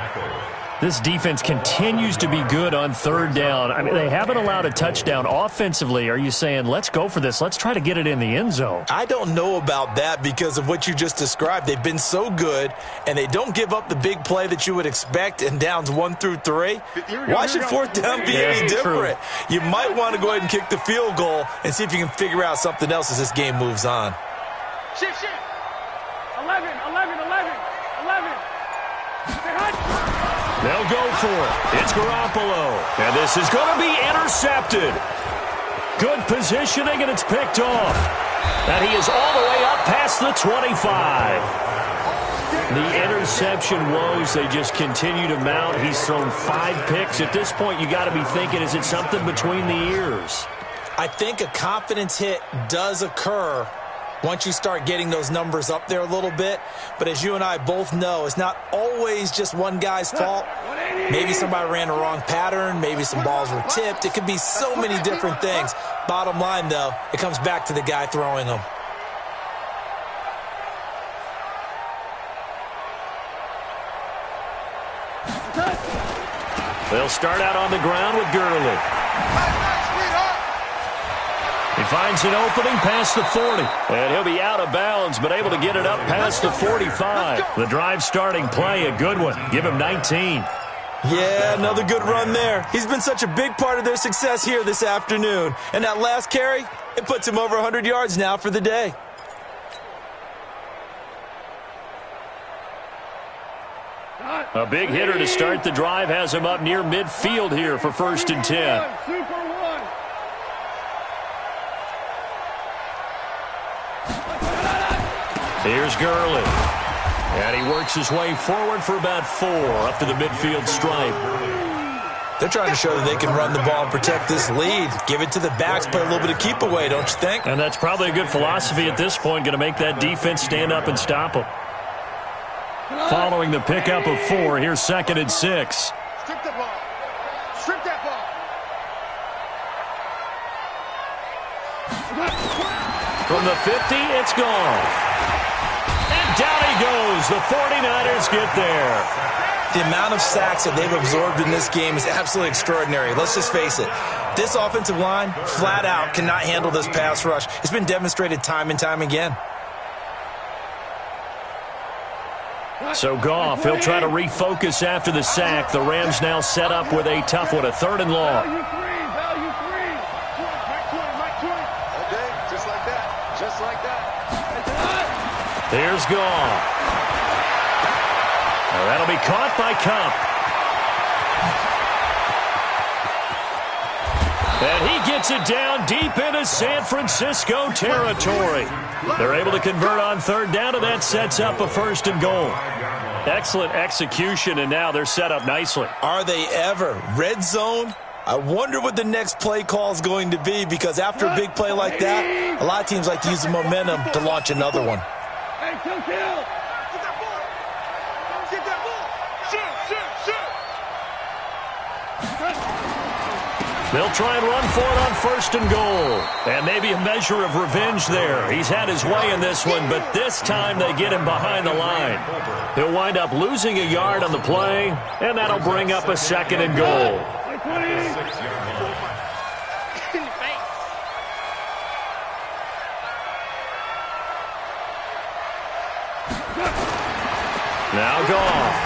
This defense continues to be good on 3rd down. I mean, they haven't allowed a touchdown offensively. Are you saying, let's go for this? Let's try to get it in the end zone. I don't know about that because of what you just described. They've been so good, and they don't give up the big play that you would expect in downs 1 through 3. Why should 4th down be any different? True. You might want to go ahead and kick the field goal and see if you can figure out something else as this game moves on. Shift. 11. They'll go for it. It's Garoppolo. And this is going to be intercepted. Good positioning, and it's picked off. And he is all the way up past the 25. The interception woes, they just continue to mount. He's thrown 5 picks. At this point, you got to be thinking, is it something between the ears? I think a confidence hit does occur once you start getting those numbers up there a little bit. But as you and I both know, it's not always just one guy's fault. Maybe somebody ran a wrong pattern. Maybe some balls were tipped. It could be so many different things. Bottom line, though, it comes back to the guy throwing them. They'll start out on the ground with Gurley. He finds an opening past the 40. And he'll be out of bounds, but able to get it up past the 45. The drive starting play, a good one. Give him 19. Yeah, another good run there. He's been such a big part of their success here this afternoon. And that last carry, it puts him over 100 yards now for the day. A big hitter to start the drive has him up near midfield here for 1st and 10. Here's Gurley. And he works his way forward for about 4 up to the midfield stripe. They're trying to show that they can run the ball and protect this lead. Give it to the backs, play a little bit of keep away, don't you think? And that's probably a good philosophy at this point, going to make that defense stand up and stop them. Following the pickup of 4, here's 2nd and 6. Strip the ball. Strip that ball. From the 50, it's gone. And down he goes. The 49ers get there. The amount of sacks that they've absorbed in this game is absolutely extraordinary. Let's just face it. This offensive line, flat out, cannot handle this pass rush. It's been demonstrated time and time again. So Goff, he'll try to refocus after the sack. The Rams now set up with a tough one, a 3rd and long. Okay, just like that. Just like that. Here's Goff. Well, that'll be caught by Kupp. And he gets it down deep into San Francisco territory. They're able to convert on 3rd down, and that sets up a 1st and goal. Excellent execution, and now they're set up nicely. Are they ever? Red zone? I wonder what the next play call is going to be, because after a big play like that, a lot of teams like to use the momentum to launch another one. Hey, kill. Get that ball. Get that ball. Shoot. They'll try and run for it on 1st and goal. And maybe a measure of revenge there. He's had his way in this one, but this time they get him behind the line. He'll wind up losing a yard on the play, and that'll bring up a 2nd and goal. Now Goff.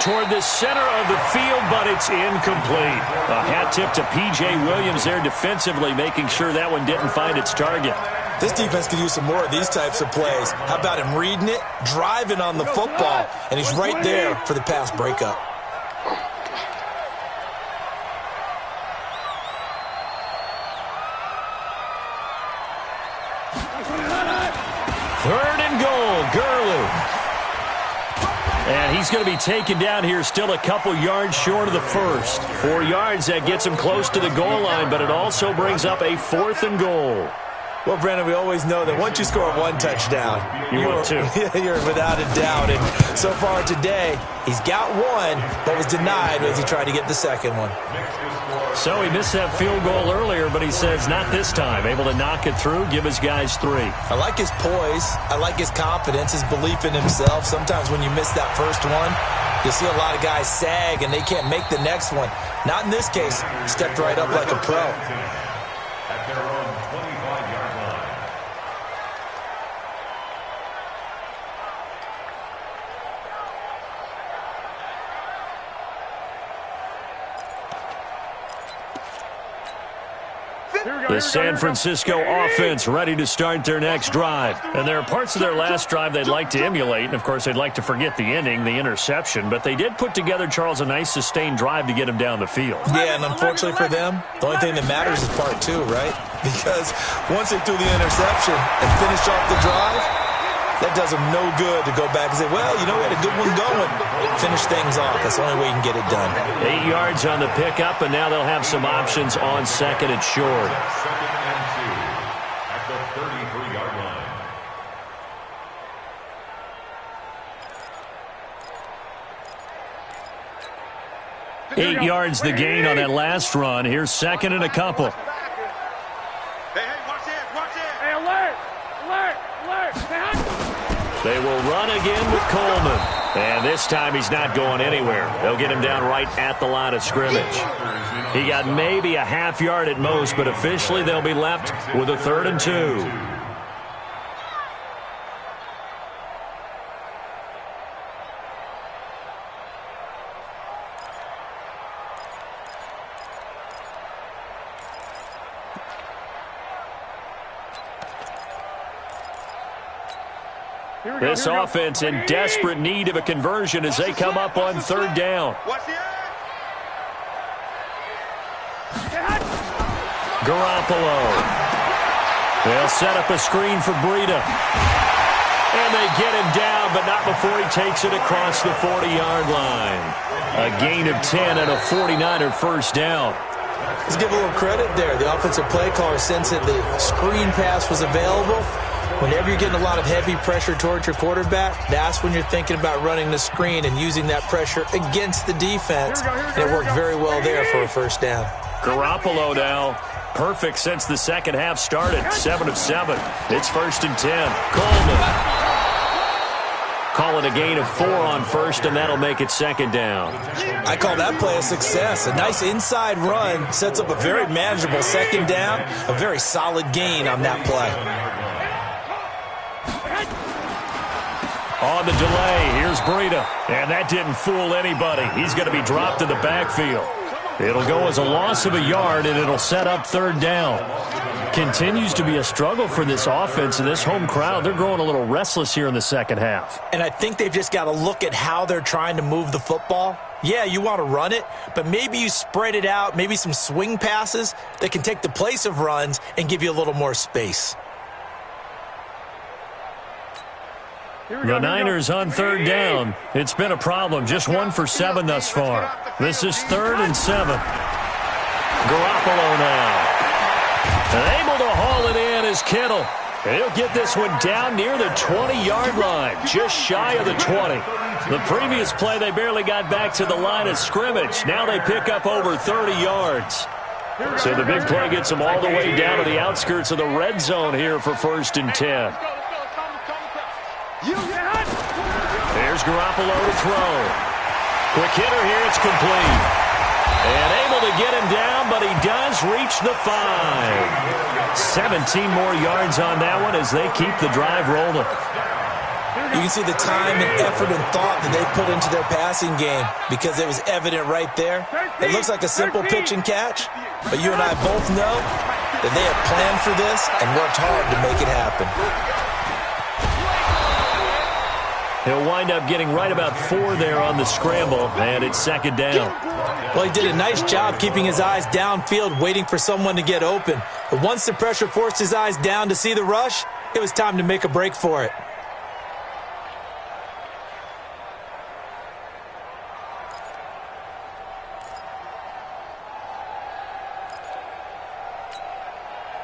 Toward the center of the field, but it's incomplete. A hat tip to P.J. Williams there defensively, making sure that one didn't find its target. This defense could use some more of these types of plays. How about him reading it, driving on the football, and he's right there for the pass breakup. Third and goal, Gurley. And he's going to be taken down here, still a couple yards short of the 1st. 4 yards, that gets him close to the goal line, but it also brings up a 4th and goal. Well, Brandon, we always know that once you score 1 touchdown, you're without a doubt. And so far today, he's got 1, but was denied as he tried to get the 2nd one. So he missed that field goal earlier, but he says not this time. Able to knock it through, give his guys 3. I like his poise. I like his confidence, his belief in himself. Sometimes when you miss that first one, you'll see a lot of guys sag and they can't make the next one. Not in this case. Stepped right up like a pro. At their own 25-yard line. 5. The San Francisco offense ready to start their next drive. And there are parts of their last drive they'd like to emulate. And, of course, they'd like to forget the ending, the interception. But they did put together, Charles, a nice sustained drive to get him down the field. Yeah, and unfortunately for them, the only thing that matters is part 2, right? Because once they threw the interception and finished off the drive, that does them no good to go back and say, well, you know, we had a good one going. Finish things off. That's the only way you can get it done. 8 yards on the pickup, and now they'll have some options on 2nd and short. 2nd and 2 at the 33-yard line. 8 yards the gain on that last run. Here's 2nd and a couple. Hey, watch it. Hey, alert! They will run again with Coleman. And this time he's not going anywhere. They'll get him down right at the line of scrimmage. He got maybe a half yard at most, but officially they'll be left with a 3rd and 2. This offense in desperate need of a conversion as they come up on 3rd down. Garoppolo. They'll set up a screen for Breida. And they get him down, but not before he takes it across the 40-yard line. A gain of 10 and a 49er first down. Let's give a little credit there. The offensive play caller sensed that the screen pass was available. Whenever you're getting a lot of heavy pressure towards your quarterback, that's when you're thinking about running the screen and using that pressure against the defense. And it worked very well there for a first down. Garoppolo now, perfect since the second half started. 7 of 7. It's 1st and 10. Coleman. Call it a gain of 4 on 1st, and that'll make it 2nd down. I call that play a success. A nice inside run sets up a very manageable 2nd down. A very solid gain on that play. On the delay, here's Breida. And that didn't fool anybody. He's going to be dropped in the backfield. It'll go as a loss of a yard, and it'll set up 3rd down. Continues to be a struggle for this offense and this home crowd. They're growing a little restless here in the second half. And I think they've just got to look at how they're trying to move the football. Yeah, you want to run it, but maybe you spread it out, maybe some swing passes that can take the place of runs and give you a little more space. The Niners on 3rd down. It's been a problem. Just 1 for 7 thus far. This is 3rd and 7. Garoppolo now. And able to haul it in is Kittle. And he'll get this one down near the 20-yard line, just shy of the 20. The previous play, they barely got back to the line of scrimmage. Now they pick up over 30 yards. So the big play gets them all the way down to the outskirts of the red zone here for 1st and 10. There's Garoppolo to throw. Quick hitter here, it's complete. And able to get him down, but he does reach the 5. 17 more yards on that one as they keep the drive rolling. You can see the time and effort and thought that they put into their passing game because it was evident right there. It looks like a simple pitch and catch, but you and I both know that they have planned for this and worked hard to make it happen. He'll wind up getting right about 4 there on the scramble, and it's 2nd down. Well, he did a nice job keeping his eyes downfield, waiting for someone to get open. But once the pressure forced his eyes down to see the rush, it was time to make a break for it.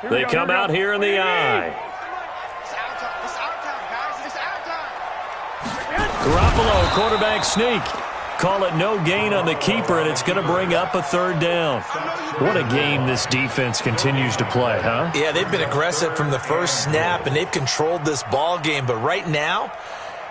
They come out here in the eye. Garoppolo, quarterback sneak. Call it no gain on the keeper, and it's going to bring up a 3rd down. What a game this defense continues to play, huh? Yeah, they've been aggressive from the first snap, and they've controlled this ball game. But right now,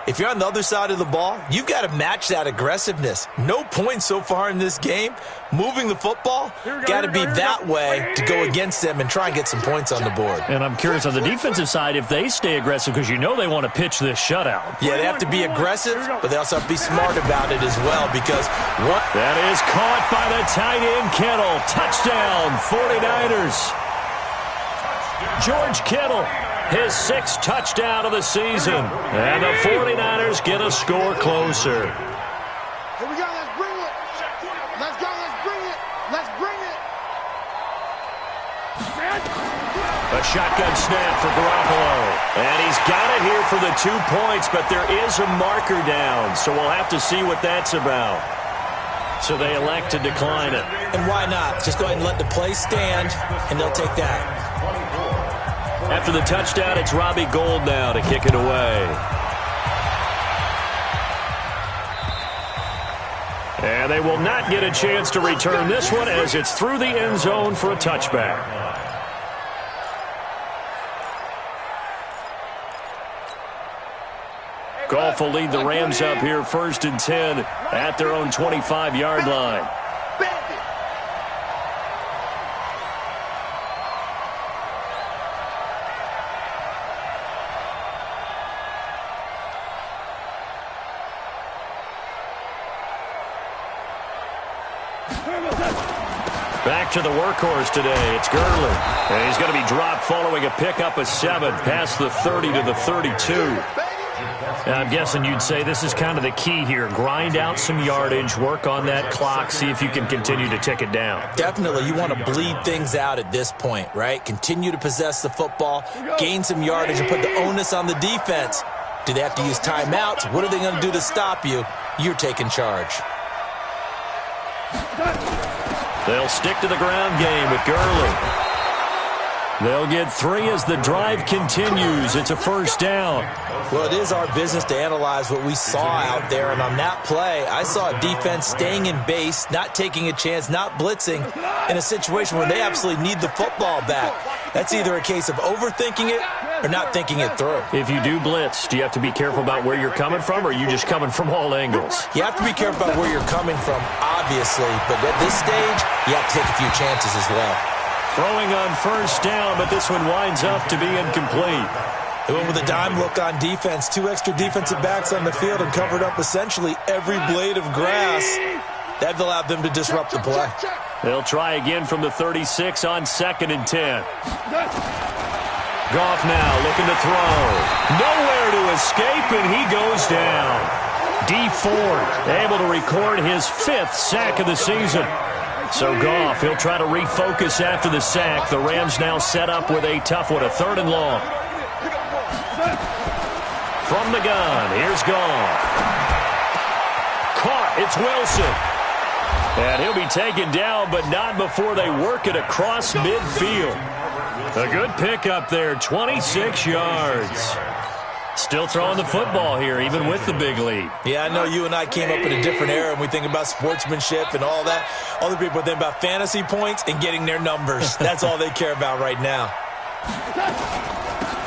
if you're on the other side of the ball, you've got to match that aggressiveness. No points so far in this game. Moving the football, got to be that way to go against them and try and get some points on the board. And I'm curious on the defensive side if they stay aggressive because you know they want to pitch this shutout. Yeah, they have to be aggressive, but they also have to be smart about it as well because what? That is caught by the tight end Kittle. Touchdown, 49ers. George Kittle, his 6th touchdown of the season. And the 49ers get a score closer. Here we go, let's bring it. Let's go, let's bring it. Let's bring it. A shotgun snap for Garoppolo. And he's got it here for the 2 points, but there is a marker down, so we'll have to see what that's about. So they elect to decline it. And why not? Just go ahead and let the play stand, and they'll take that. After the touchdown, it's Robbie Gould now to kick it away. And they will not get a chance to return this one as it's through the end zone for a touchback. Goff will lead the Rams up here 1st and 10 at their own 25-yard line. Back to the workhorse today. It's Gurley. And he's going to be dropped following a pickup of 7 past the 30 to the 32. I'm guessing you'd say this is kind of the key here. Grind out some yardage, work on that clock, see if you can continue to tick it down. Definitely. You want to bleed things out at this point, right? Continue to possess the football, gain some yardage, and put the onus on the defense. Do they have to use timeouts? What are they going to do to stop you? You're taking charge. They'll stick to the ground game with Gurley. They'll get 3 as the drive continues. It's a 1st down. Well, it is our business to analyze what we saw out there, and on that play, I saw a defense staying in base, not taking a chance, not blitzing, in a situation where they absolutely need the football back. That's either a case of overthinking it or not thinking it through. If you do blitz, do you have to be careful about where you're coming from, or are you just coming from all angles? You have to be careful about where you're coming from, obviously, but at this stage, you have to take a few chances as well. Throwing on 1st down, but this one winds up to be incomplete. They went with a dime look on defense. 2 extra defensive backs on the field and covered up essentially every blade of grass. That allowed them to disrupt the play. They'll try again from the 36 on 2nd and 10. Goff now looking to throw. Nowhere to escape, and he goes down. Dee Ford able to record his 5th sack of the season. So Goff, he'll try to refocus after the sack. The Rams now set up with a tough one, a 3rd and long. From the gun, here's Goff. Caught, it's Wilson. And he'll be taken down, but not before they work it across midfield. A good pickup there, 26 yards. Still throwing the football here, even with the big lead. Yeah, I know you and I came up in a different era, and we think about sportsmanship and all that. Other people think about fantasy points and getting their numbers. That's all they care about right now.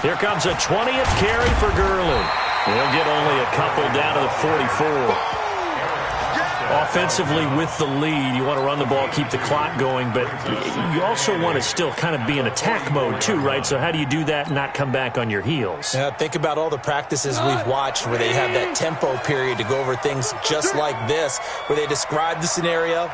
Here comes a 20th carry for Gurley. He'll get only a couple down to the 44. Offensively with the lead, you want to run the ball, keep the clock going, but you also want to still kind of be in attack mode too, right? So how do you do that and not come back on your heels? Yeah, think about all the practices we've watched where they have that tempo period to go over things just like this, where they describe the scenario,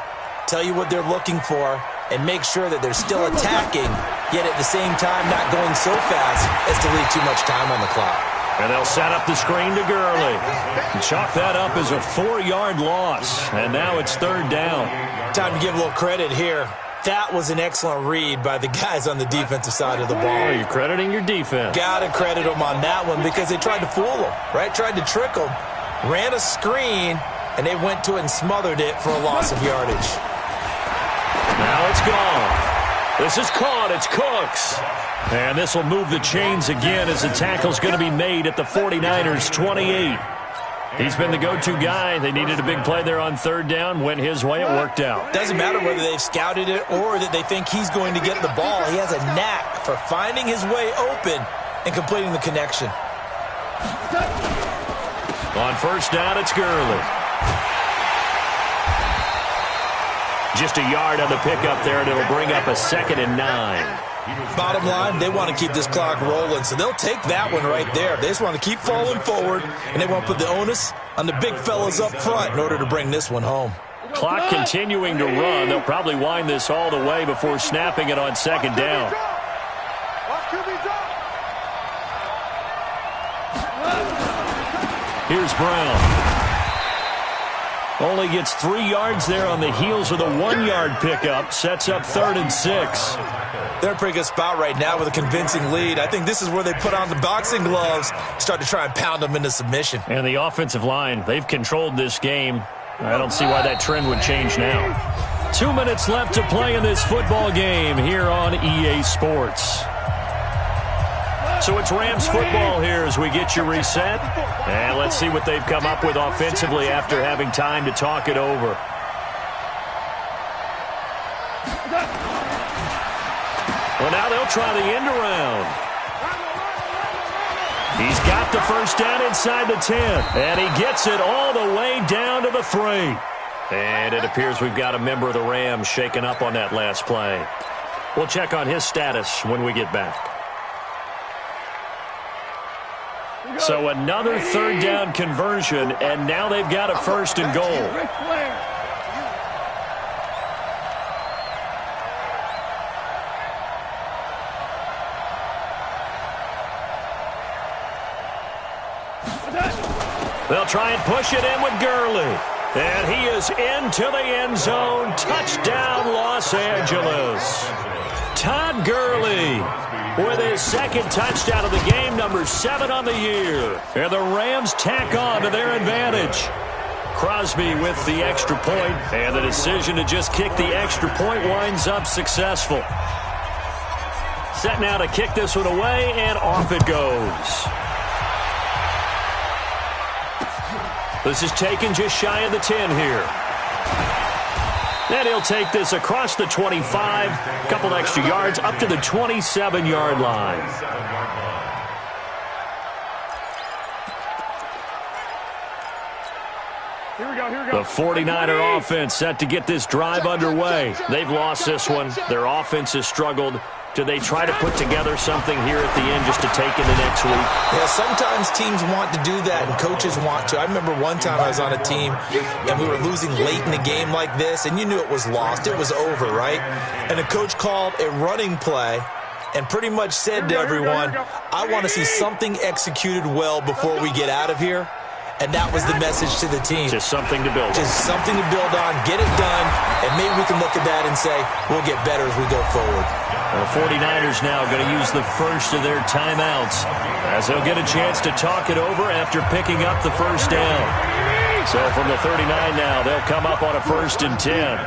tell you what they're looking for, and make sure that they're still attacking, yet at the same time not going so fast as to leave too much time on the clock. And they'll set up the screen to Gurley. And chalk that up as a 4-yard loss. And now it's 3rd down. Time to give a little credit here. That was an excellent read by the guys on the defensive side of the ball. Oh, you're crediting your defense. Got to credit them on that one because they tried to fool them, right? Tried to trick them. Ran a screen, and they went to it and smothered it for a loss of yardage. Now it's gone. This is caught. It's Cooks. And this will move the chains again as the tackle's going to be made at the 49ers' 28. He's been the go-to guy. They needed a big play there on 3rd down. Went his way. It worked out. Doesn't matter whether they've scouted it or that they think he's going to get the ball. He has a knack for finding his way open and completing the connection. On 1st down, it's Gurley. Just a yard on the pickup there, and it'll bring up a 2nd and 9. Bottom line, they want to keep this clock rolling, so they'll take that one right there. They just want to keep falling forward, and they want to put the onus on the big fellas up front in order to bring this one home. Clock continuing to run. They'll probably wind this all the way before snapping it on 2nd down. Here's Brown. Only gets 3 yards there on the heels of the 1-yard pickup. Sets up 3rd and 6. They're in a pretty good spot right now with a convincing lead. I think this is where they put on the boxing gloves, start to try and pound them into submission. And the offensive line, they've controlled this game. I don't see why that trend would change now. 2 minutes left to play in this football game here on EA Sports. So it's Rams football here as we get you reset. And let's see what they've come up with offensively after having time to talk it over. Well, now they'll try the end around. He's got the first down inside the 10, and he gets it all the way down to the 3. And it appears we've got a member of the Rams shaken up on that last play. We'll check on his status when we get back. So another third down conversion, and now they've got a first and goal. They'll try and push it in with Gurley. And he is into the end zone. Touchdown, Los Angeles. Todd Gurley with his second touchdown of the game, number 7 on the year. And the Rams tack on to their advantage. Crosby with the extra point, and the decision to just kick the extra point winds up successful. Set now to kick this one away, and off it goes. This is taken just shy of the 10 here. And he'll take this across the 25, a couple extra yards, up to the 27-yard line. Here we go. The 49er offense set to get this drive underway. They've lost this one. Their offense has struggled. Do they try to put together something here at the end just to take into next week? Yeah, sometimes teams want to do that and coaches want to. I remember one time I was on a team and we were losing late in a game like this, and you knew it was lost. It was over, right? And the coach called a running play and pretty much said to everyone, I want to see something executed well before we get out of here. And that was the message to the team. Just something to build on. Just something to build on, get it done, and maybe we can look at that and say, we'll get better as we go forward. The 49ers now going to use the first of their timeouts as they'll get a chance to talk it over after picking up the first down. So from the 39 now, they'll come up on a 1st and 10.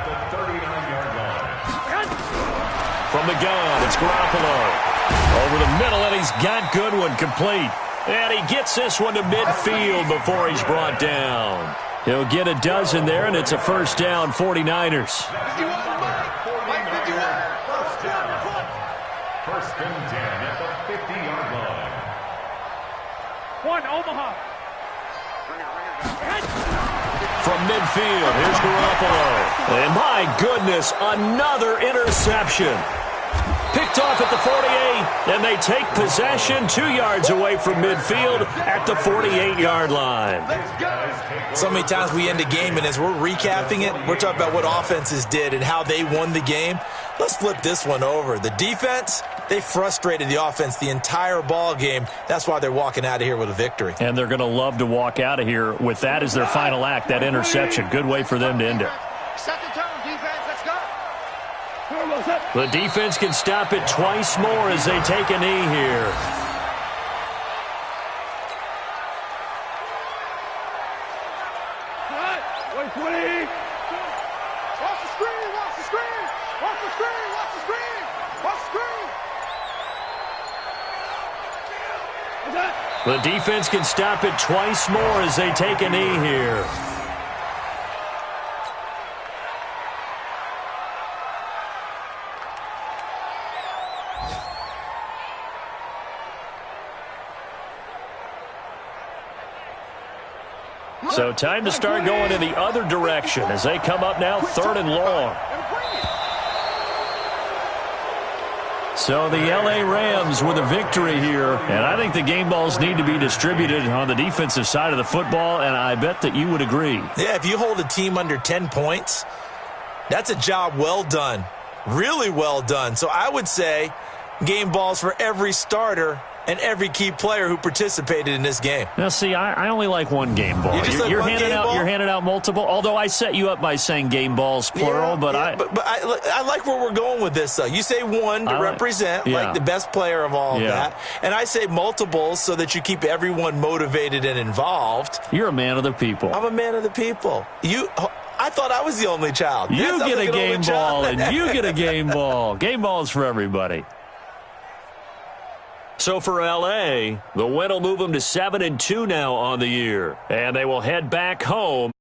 From the gun, it's Garoppolo. Over the middle, and he's got Goodwin complete. And he gets this one to midfield before he's brought down. He'll get a dozen there, and it's a first down, 49ers. First and 10 at the 50-yard line. One, Omaha. From midfield, here's Garoppolo. And my goodness, another interception. Picked off at the 48, and they take possession 2 yards away from midfield at the 48-yard line. So many times we end a game, and as we're recapping it, we're talking about what offenses did and how they won the game. Let's flip this one over. The defense, they frustrated the offense the entire ball game. That's why they're walking out of here with a victory. And they're going to love to walk out of here with that as their final act, that interception. Good way for them to end it. Second down, defense, let's go. The defense can stop it twice more as they take a knee here. Watch the screen, watch the screen, watch the screen, watch the screen, watch the screen. The defense can stop it twice more as they take a knee here. So time to start going in the other direction as they come up now 3rd and long. So the LA Rams with a victory here, and I think the game balls need to be distributed on the defensive side of the football, and I bet that you would agree. Yeah, if you hold a team under 10 points, that's a job well done, really well done. So I would say game balls for every starter and every key player who participated in this game. Now, see, I only like one game ball. You're handing out multiple, although I set you up by saying game balls, plural. But I like where we're going with this, though. You say one to represent, like the best player of all of that. And I say multiples so that you keep everyone motivated and involved. You're a man of the people. I'm a man of the people. I thought I was the only child. You get a game ball, and you get a game ball. Game balls for everybody. So for L.A., the win will move them to 7-2 now on the year. And they will head back home.